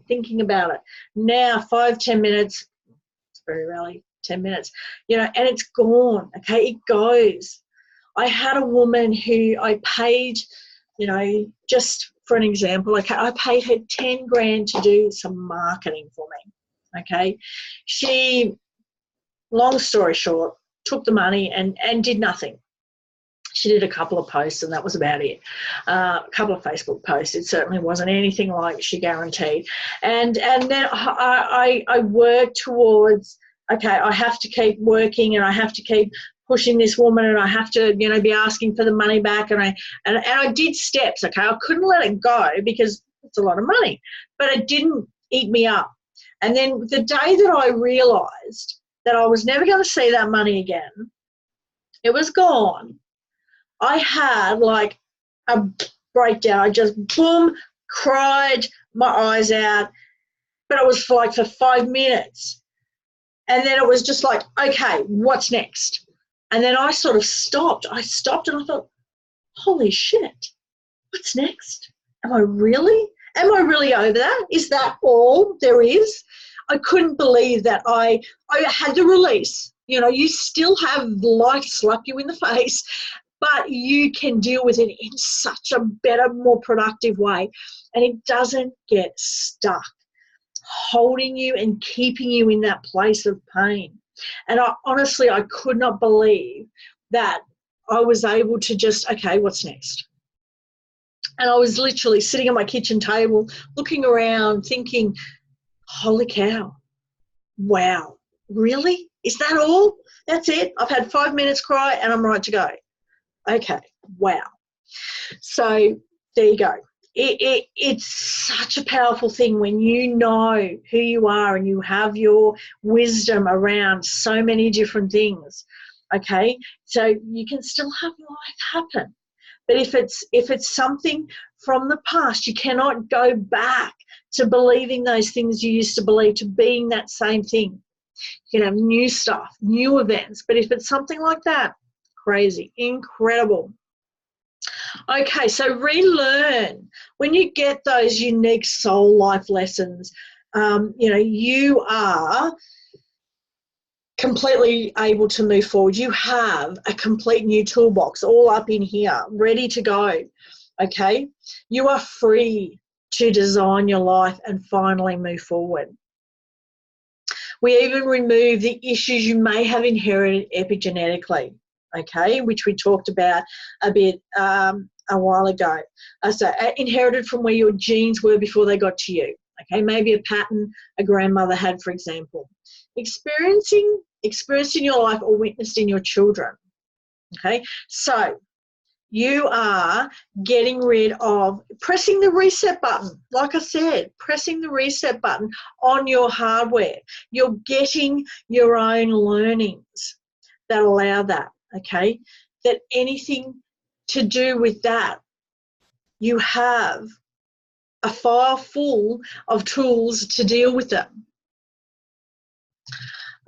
thinking about it. Now, 5-10 minutes, it's very rarely 10 minutes, and it's gone, okay? It goes. I had a woman who I paid, just for an example, okay, I paid her 10 grand to do some marketing for me, okay? She, long story short, took the money and did nothing. She did a couple of posts and that was about it. A couple of Facebook posts. It certainly wasn't anything like she guaranteed. And then I worked towards okay, I have to keep working and I have to keep pushing this woman and I have to, be asking for the money back. And I did steps, okay. I couldn't let it go because it's a lot of money, but it didn't eat me up. And then the day that I realised that I was never going to see that money again, it was gone. I had like a breakdown. I just, boom, cried my eyes out, but it was for 5 minutes. And then it was just like, okay, what's next? And then I sort of stopped. I stopped and I thought, holy shit, what's next? Am I really over that? Is that all there is? I couldn't believe that I had to release. You still have life slap you in the face, but you can deal with it in such a better, more productive way. And it doesn't get stuck, holding you and keeping you in that place of pain. And honestly, I could not believe that I was able to just, okay, what's next? And I was literally sitting at my kitchen table, looking around, thinking, holy cow, wow, really? Is that all? That's it? I've had 5 minutes cry and I'm right to go. Okay, wow. So there you go. It's such a powerful thing when you know who you are and you have your wisdom around so many different things, okay? So you can still have life happen. But if it's something from the past, you cannot go back to believing those things you used to believe, to being that same thing. You can have new stuff, new events. But if it's something like that, crazy, incredible. Okay, so relearn. When you get those unique soul life lessons, you are completely able to move forward. You have a complete new toolbox all up in here, ready to go, okay? You are free to design your life and finally move forward. We even remove the issues you may have inherited epigenetically, okay, which we talked about a bit a while ago. So inherited from where your genes were before they got to you, okay? Maybe a pattern a grandmother had, for example. Experienced in your life or witnessed in your children, okay? So you are getting rid of, pressing the reset button. Like I said, pressing the reset button on your hardware. You're getting your own learnings that allow that, okay? That anything to do with that, you have a file full of tools to deal with them.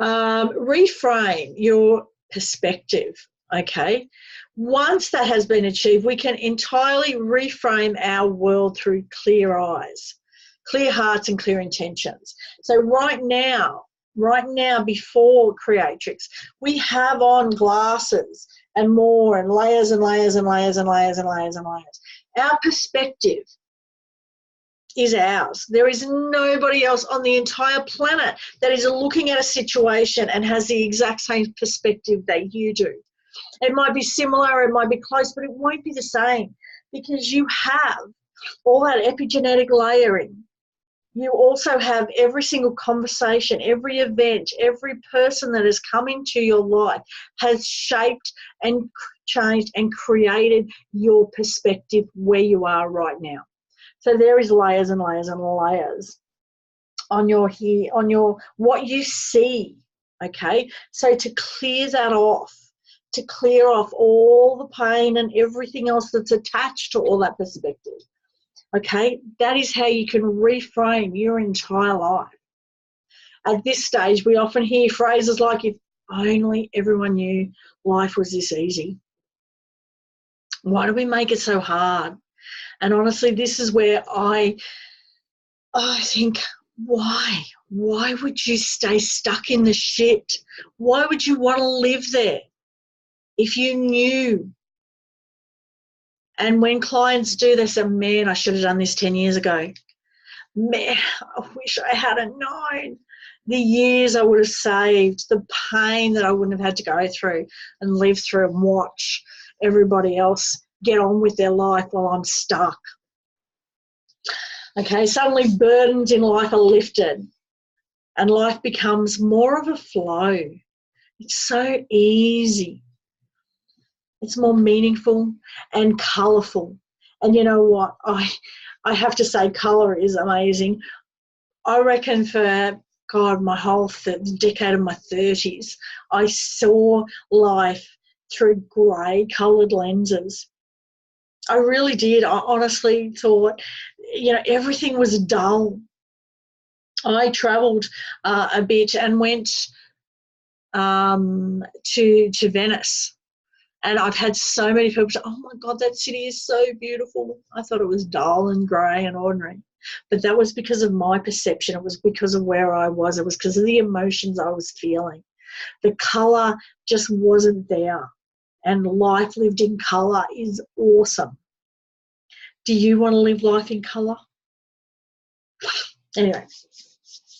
Reframe your perspective, okay? Once that has been achieved, we can entirely reframe our world through clear eyes, clear hearts and clear intentions. So right now before Creatrix, we have on glasses and more and layers and layers and layers and layers and layers and layers. Our perspective is ours. There is nobody else on the entire planet that is looking at a situation and has the exact same perspective that you do. It might be similar, it might be close, but it won't be the same because you have all that epigenetic layering. You also have every single conversation, every event, every person that has come into your life has shaped and changed and created your perspective where you are right now. So there is layers and layers and layers on your what you see, okay? So to clear that off, to clear off all the pain and everything else that's attached to all that perspective, okay? That is how you can reframe your entire life. At this stage, we often hear phrases like, if only everyone knew life was this easy. Why do we make it so hard? And honestly, this is where I think, why? Why would you stay stuck in the shit? Why would you want to live there if you knew? And when clients do, they say, man, I should have done this 10 years ago. Man, I wish I hadn't known. The years I would have saved, the pain that I wouldn't have had to go through and live through and watch everybody else get on with their life while I'm stuck. Okay, suddenly burdens in life are lifted and life becomes more of a flow. It's so easy. It's more meaningful and colourful. And you know what? I have to say colour is amazing. I reckon for, God, my whole decade of my 30s, I saw life through grey coloured lenses. I really did. I honestly thought, everything was dull. I travelled a bit and went to Venice. And I've had so many people say, oh, my God, that city is so beautiful. I thought it was dull and grey and ordinary. But that was because of my perception. It was because of where I was. It was because of the emotions I was feeling. The colour just wasn't there. And life lived in colour is awesome. Do you want to live life in colour? Anyway,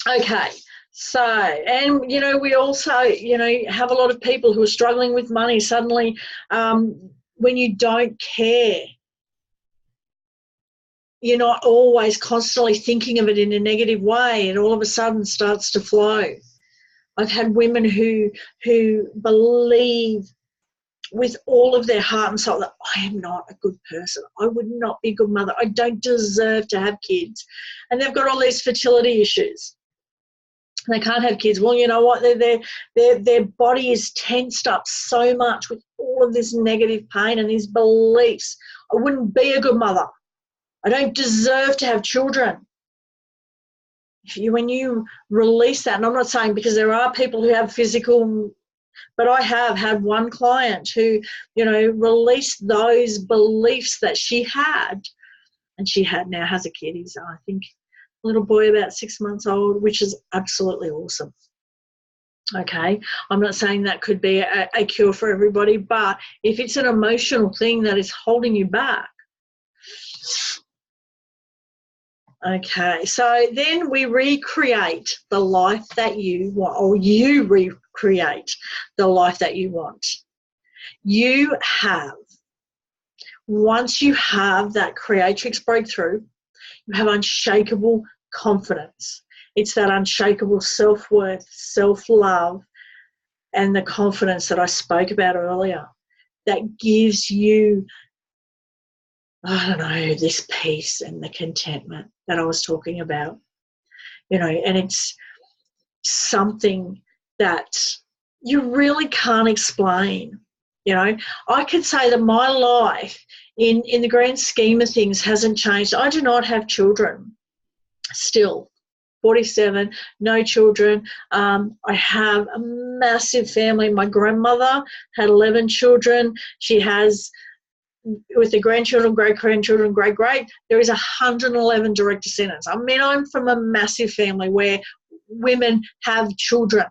okay. So, and, we also, have a lot of people who are struggling with money. Suddenly, when you don't care, you're not always constantly thinking of it in a negative way, and all of a sudden starts to flow. I've had women who believe with all of their heart and soul that I am not a good person. I would not be a good mother. I don't deserve to have kids. And they've got all these fertility issues. They can't have kids. Well, you know what? Their body is tensed up so much with all of this negative pain and these beliefs. I wouldn't be a good mother. I don't deserve to have children. When you release that, and I'm not saying, because there are people who have physical, but I have had one client who, released those beliefs that she had, and she now has a kid. He's, I think, a little boy about 6 months old, which is absolutely awesome. Okay, I'm not saying that could be a cure for everybody, but if it's an emotional thing that is holding you back. Okay, so then we recreate the life that you want, or you recreate the life that you want. Once you have that creatrix breakthrough, you have unshakable confidence. It's that unshakable self-worth, self-love, and the confidence that I spoke about earlier that gives you, I don't know, this peace and the contentment that I was talking about, and it's something that you really can't explain. I could say that my life in the grand scheme of things hasn't changed. I do not have children still. 47, no children. I have a massive family. My grandmother had 11 children. She has, with the grandchildren, great-grandchildren, great-great, there is 111 direct descendants. I mean, I'm from a massive family where women have children.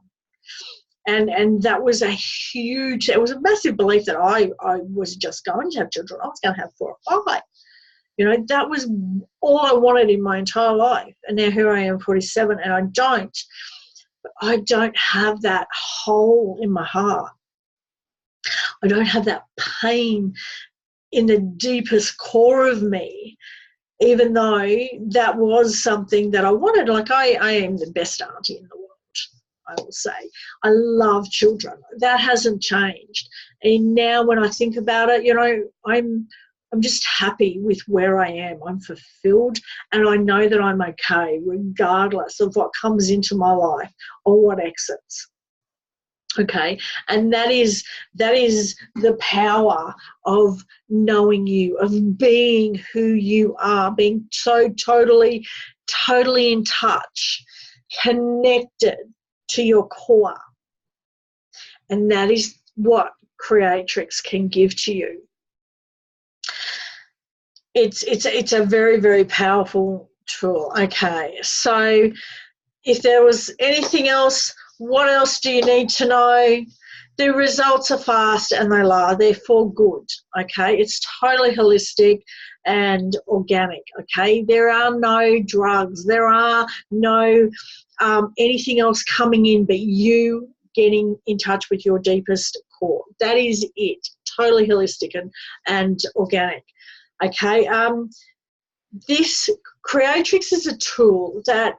And that was it was a massive belief that I was just going to have children. I was going to have 4 or 5. That was all I wanted in my entire life. And now here I am, 47, and I don't have that hole in my heart. I don't have that pain in the deepest core of me, even though that was something that I wanted. Like, I am the best auntie in the world, I will say. I love children. That hasn't changed. And now when I think about it, I'm just happy with where I am. I'm fulfilled, and I know that I'm okay regardless of what comes into my life or what exits. Okay, and that is the power of knowing you, of being who you are, being so totally in touch, connected to your core. And that is what Creatrix can give to you. It's a very, very powerful tool. Okay, so if there was anything else, what else do you need to know? The results are fast and they're for good. Okay, it's totally holistic and organic. Okay, there are no drugs, there are no anything else coming in but you getting in touch with your deepest core. That is it. Totally holistic and organic. Okay, this Creatrix is a tool that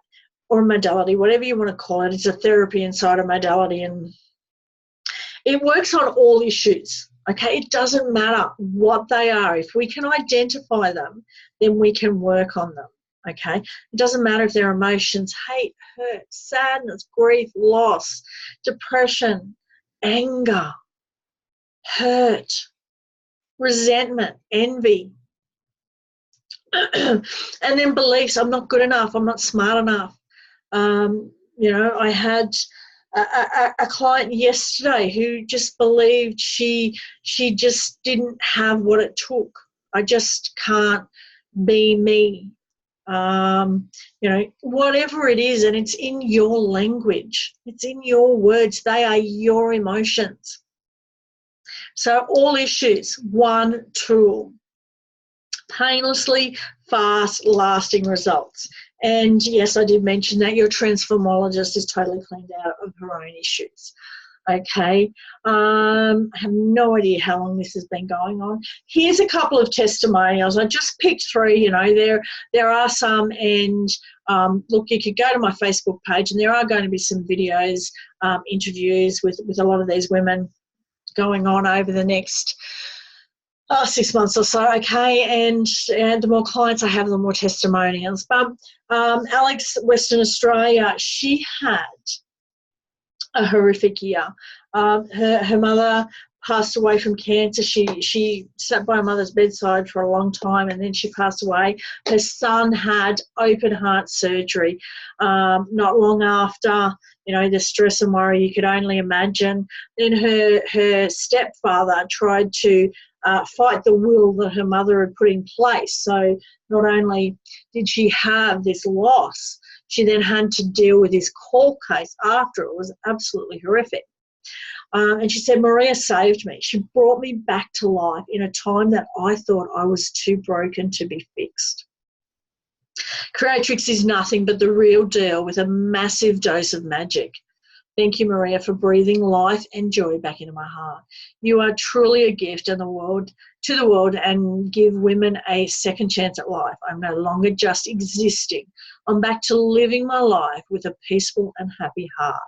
or a modality, whatever you want to call it. It's a therapy inside a modality, and it works on all issues. Okay, it doesn't matter what they are. If we can identify them, then we can work on them. Okay, it doesn't matter if they're emotions: hate, hurt, sadness, grief, loss, depression, anger, hurt, resentment, envy, and then beliefs: I'm not good enough, I'm not smart enough. I had a client yesterday who just believed she just didn't have what it took. I just can't be me. Whatever it is, and it's in your language, it's in your words, they are your emotions. So all issues, one tool: painlessly fast lasting results. And yes, I did mention that your transformologist is totally cleaned out of her own issues. Okay, I have no idea how long this has been going on. Here's a couple of testimonials. I just picked 3. There are some, and look, you could go to my Facebook page, and there are going to be some videos, interviews with a lot of these women going on over the next 6 months or so. Okay, and the more clients I have, the more testimonials. But Alex, Western Australia, she had a horrific year. Her mother passed away from cancer. She sat by her mother's bedside for a long time, and then she passed away. Her son had open heart surgery not long after. The stress and worry you could only imagine. Then her stepfather tried to fight the will that her mother had put in place. So not only did she have this loss, she then had to deal with this court case after. It was absolutely horrific. And she said, Maria saved me. She brought me back to life in a time that I thought I was too broken to be fixed. Creatrix is nothing but the real deal with a massive dose of magic. Thank you, Maria, for breathing life and joy back into my heart. You are truly a gift to the world and give women a second chance at life. I'm no longer just existing. I'm back to living my life with a peaceful and happy heart.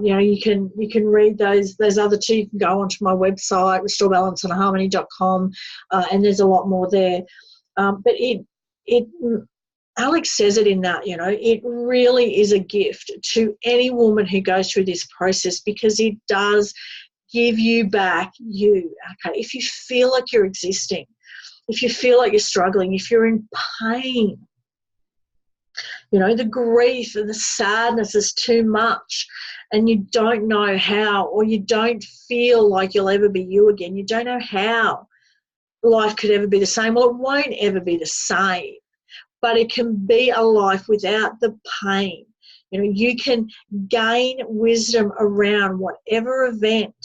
You can read those other 2. You can go onto my website, restorebalanceandharmony.com, and there's a lot more there. But Alex says it in that, it really is a gift to any woman who goes through this process, because it does give you back you. Okay, if you feel like you're existing, if you feel like you're struggling, if you're in pain, the grief and the sadness is too much, and you don't know how, or you don't feel like you'll ever be you again. You don't know how life could ever be the same. Well, it won't ever be the same. But it can be a life without the pain. You can gain wisdom around whatever event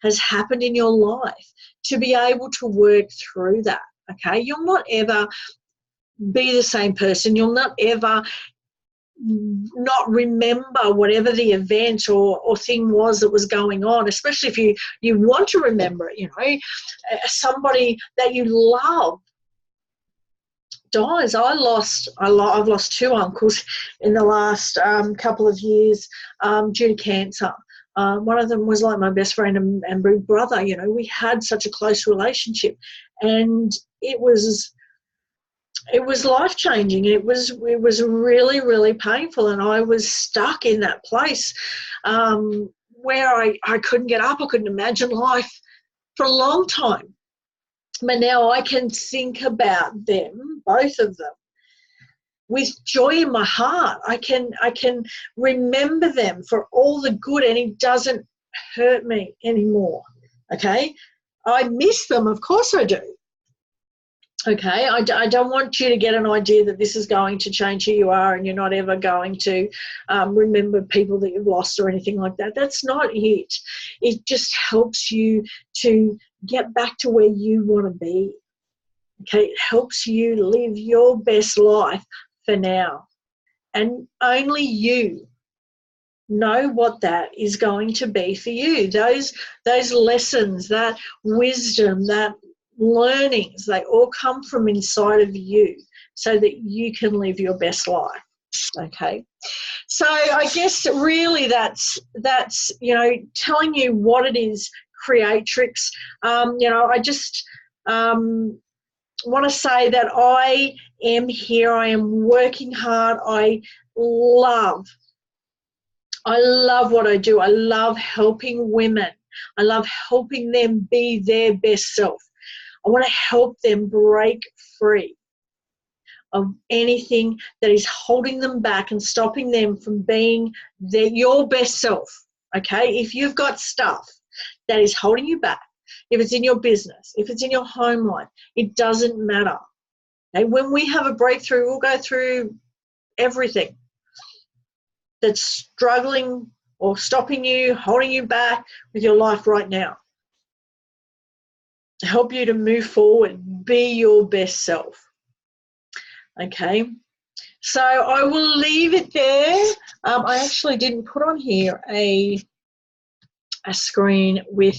has happened in your life to be able to work through that. Okay, you'll not ever be the same person. You'll not ever not remember whatever the event or thing was that was going on, especially if you want to remember it. Somebody that you love dies. I've lost 2 uncles in the last couple of years due to cancer. One of them was like my best friend and big brother. We had such a close relationship, and it was life-changing. It was really, really painful, and I was stuck in that place where I couldn't get up. I couldn't imagine life for a long time. But now I can think about them, both of them, with joy in my heart. I can remember them for all the good, and it doesn't hurt me anymore. Okay, I miss them, of course I do. Okay, I don't want you to get an idea that this is going to change who you are and you're not ever going to remember people that you've lost or anything like that. That's not it. It just helps you to get back to where you want to be. Okay, it helps you live your best life for now. And only you know what that is going to be for you. Those lessons, that wisdom, that learnings, they all come from inside of you so that you can live your best life. Okay. So I guess really that's telling you what it is, Creatrix. I just want to say that I am here. I am working hard. I love what I do. I love helping women. I love helping them be their best self. I want to help them break free of anything that is holding them back and stopping them from being your best self. Okay? If you've got stuff that is holding you back, if it's in your business, if it's in your home life, it doesn't matter. Okay? When we have a breakthrough, we'll go through everything that's struggling or stopping you, holding you back with your life right now, to help you to move forward, be your best self. Okay, so I will leave it there. I actually didn't put on here a screen with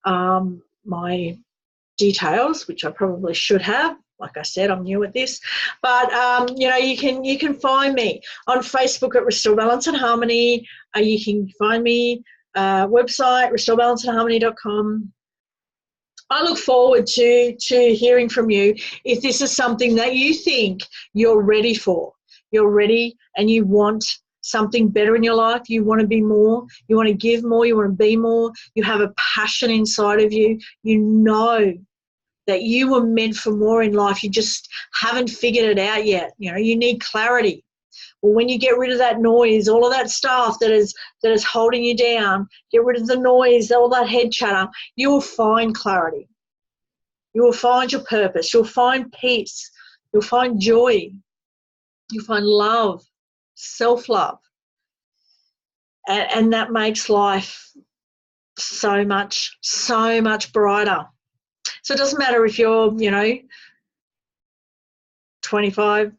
my details, which I probably should have. Like I said, I'm new at this, but you can find me on Facebook at Restore Balance and Harmony. You can find me website restorebalanceandharmony.com. I look forward to hearing from you if this is something that you think you're ready for. You're ready and you want something better in your life. You want to be more. You want to give more. You want to be more. You have a passion inside of you. You know that you were meant for more in life. You just haven't figured it out yet. You need clarity. Well, when you get rid of that noise, all of that stuff that is holding you down, get rid of the noise, all that head chatter, you will find clarity. You will find your purpose. You'll find peace. You'll find joy. You'll find love, self-love. And that makes life so much brighter. So it doesn't matter if you're, 25,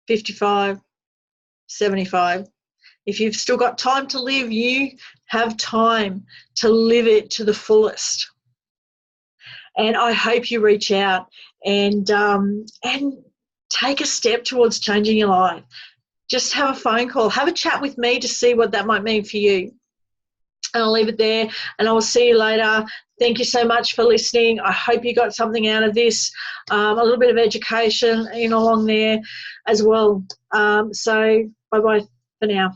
55, 75. If you've still got time to live, you have time to live it to the fullest. And I hope you reach out and take a step towards changing your life. Just have a phone call. Have a chat with me to see what that might mean for you. And I'll leave it there, and I will see you later. Thank you so much for listening. I hope you got something out of this, a little bit of education along there as well. So bye-bye for now.